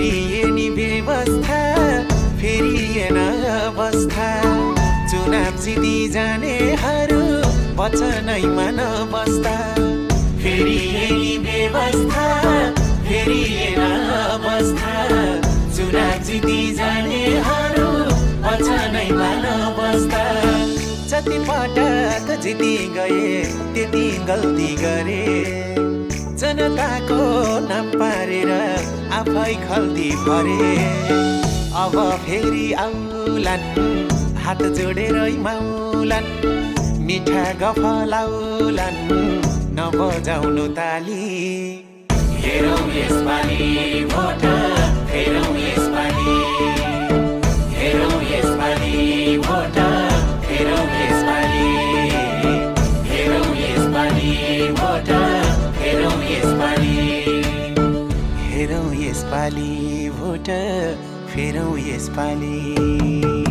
फेरिए नि व्यवस्था फेरिएन अवस्था चुनाव जिती जानेहरू वचनैमा नबस्दा फेरिए नि व्यवस्था फेरिएन अवस्था चुनाव जिती जानेहरू वचनैमा नबस्दा जति पटक जिती गए त्यति गल्ती गरे जनताको नाम पारेर आफै खल्ती भरे अब फेरि आउलान् हात जोडेरै माउलान् मिठा गफलाउलान् नबजाउनु ताली हेरौँ यसपालि भोट फेरौँ यसपालि हेरौँ यसपालि भोट फेरौँ यसपालि हेरौँ यसपालि भोट फेरौँ यसपालि हेरौँ यसपालि भोट फेरौँ यसपालि